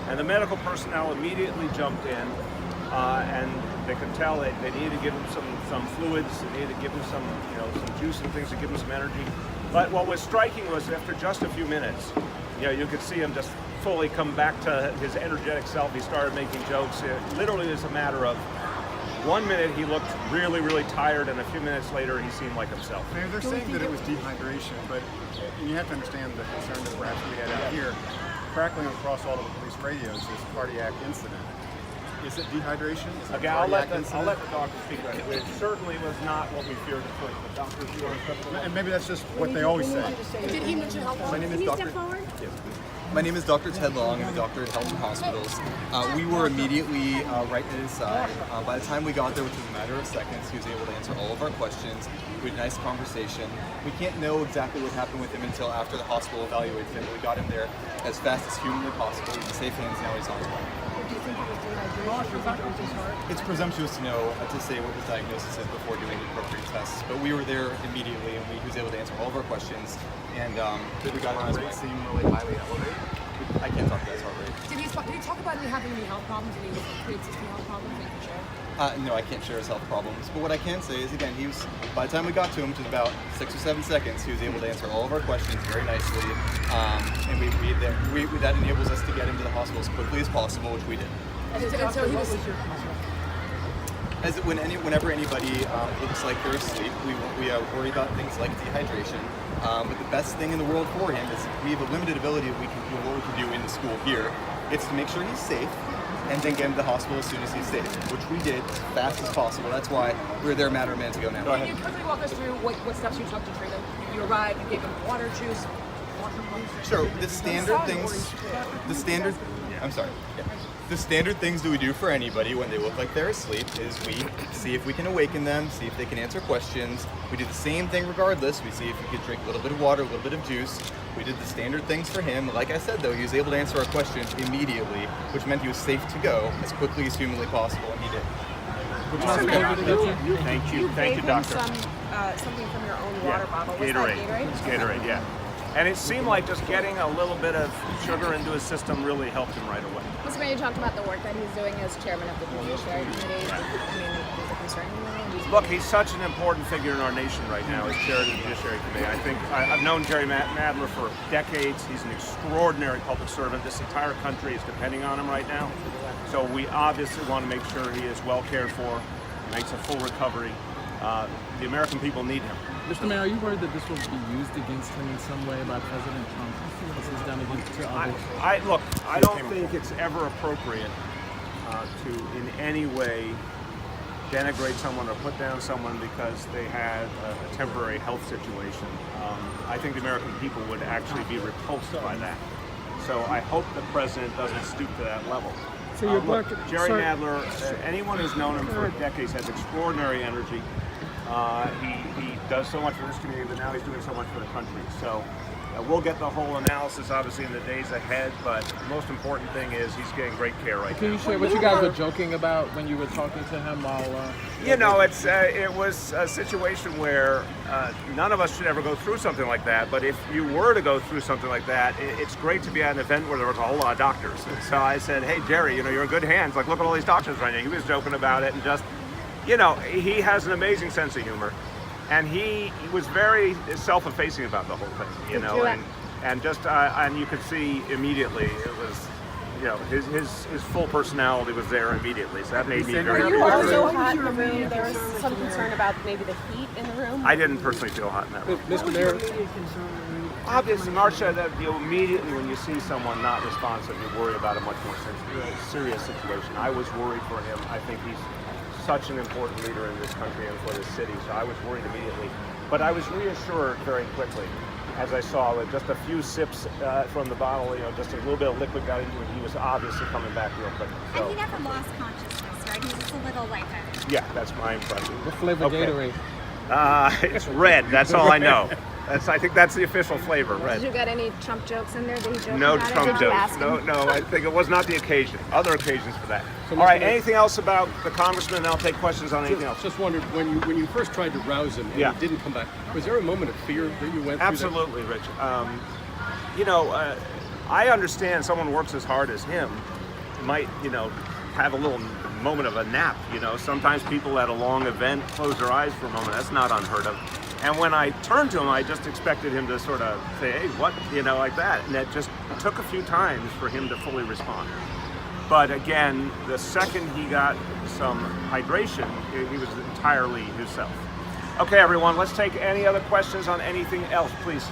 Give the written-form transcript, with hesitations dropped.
And the medical personnel immediately jumped in, and they could tell they needed to give him some fluids, they needed to give him some juice and things to give him some energy. But what was striking was after just a few minutes, you could see him just fully come back to his energetic self. He started making jokes. Literally, it's a matter of 1 minute he looked really, really tired, and a few minutes later he seemed like himself. They're saying that it was dehydration, but you have to understand the concern that perhaps we had out here. Crackling across all of the police radios is cardiac incident. Is it dehydration? Is it Okay, I'll let the doctor speak on it. It certainly was not what we feared at first. But doctor, if you want to step And maybe that's just what they always say. Did he mention help? My name is Can you Dr. step forward? Yes. My name is Dr. Ted Long. I'm a doctor at Health and Hospitals. We were immediately right at his side. By the time we got there, which was a matter of seconds, he was able to answer all of our questions. We had a nice conversation. We can't know exactly what happened with him until after the hospital evaluated him. We got him there as fast as humanly possible. He's in safe hands now. He's on his way. Do you think it was dehydration? It's presumptuous to know to say what his diagnosis is before doing the appropriate tests, but we were there immediately, and he was able to answer all of our questions. And we got him on his way. Seem really highly elevated. I can't talk about his heart rate. Did he talk about having any health problems? Any pre-existing health problems that you can share? No, I can't share his health problems. But what I can say is, again, by the time we got to him, which was about 6 or 7 seconds, he was able to answer all of our questions very nicely. And that enables us to get him to the hospital as quickly as possible, which we did. And so he was. Whenever anybody looks like they're asleep, we worry about things like dehydration. But the best thing in the world for him is we have a limited ability of what we can do in the school here. It's to make sure he's safe and then get him to the hospital as soon as he's safe, which we did as fast as possible. That's why we were there a matter of minutes ago now. Can you quickly walk us through what steps you took to treat him? You arrived, you gave him water, juice, Sure. The standard things. The standard things that we do for anybody when they look like they're asleep is we see if we can awaken them, see if they can answer questions. We do the same thing regardless. We see if we could drink a little bit of water, a little bit of juice. We did the standard things for him. Like I said, though, he was able to answer our questions immediately, which meant he was safe to go as quickly as humanly possible, and he did. Thank you, doctor. Something from your own water bottle. Was Gatorade. that Gatorade? It's Gatorade, yeah. And it seemed like just getting a little bit of sugar into his system really helped him right away. Mr. Mayor, you talked about the work that he's doing as chairman of the Judiciary Committee. I mean, is it concerning you? Look, he's such an important figure in our nation right now as chair of the Judiciary Committee. I think I've known Jerry Nadler for decades. He's an extraordinary public servant. This entire country is depending on him right now. So we obviously want to make sure he is well cared for, makes a full recovery. The American people need him. Mr. Mayor, are you worried that this will be used against him in some way by President Trump? This is done against others. Look, I don't think it's ever appropriate to in any way denigrate someone or put down someone because they had a temporary health situation. I think the American people would actually be repulsed by that. So I hope the president doesn't stoop to that level. So your look, Jerry Nadler, anyone who's known him for decades has extraordinary energy. He does so much for this community, but now he's doing so much for the country. So we'll get the whole analysis, obviously, in the days ahead, but the most important thing is he's getting great care right now. Can you share what you guys were joking about when you were talking to him while... it was a situation where none of us should ever go through something like that, but if you were to go through something like that, it's great to be at an event where there was a whole lot of doctors. And so I said, hey, Jerry, you're in good hands. Like, look at all these doctors right now. He was joking about it and just... he has an amazing sense of humor, and he was very self-effacing about the whole thing, and you could see immediately it was, his full personality was there immediately, so that made me very Were you also hot in the room? There was some concern about maybe the heat in the room. I didn't personally feel hot in that room. Mr. Mayor, Obviously, Marcia, that immediately when you see someone not responsive, you worry about a much more serious situation. I was worried for him. I think he's such an important leader in this country and for this city, so I was worried immediately. But I was reassured very quickly as I saw that just a few sips from the bottle, just a little bit of liquid got into it. He was obviously coming back real quick. So. And he never lost consciousness, right? He was just a little like that. Yeah, that's my impression. what flavor Gatorade? It's red, that's all I know. I think that's the official flavor, red. Did you get any Trump jokes in there? Did he joke No about Trump it? Did you jokes. ask him? No, I think it was not the occasion. Other occasions for that. So All right, Mr. Mayor- anything else about the congressman? I'll take questions on anything else. Just wondered, when you first tried to rouse him and Yeah. he didn't come back, was there a moment of fear that you went through? Absolutely, Rich. I understand someone works as hard as him. might, have a little moment of a nap. Sometimes people at a long event close their eyes for a moment. That's not unheard of. And when I turned to him, I just expected him to sort of say, hey, what, like that. And it just took a few times for him to fully respond. But again, the second he got some hydration, he was entirely himself. Okay, everyone, let's take any other questions on anything else, please.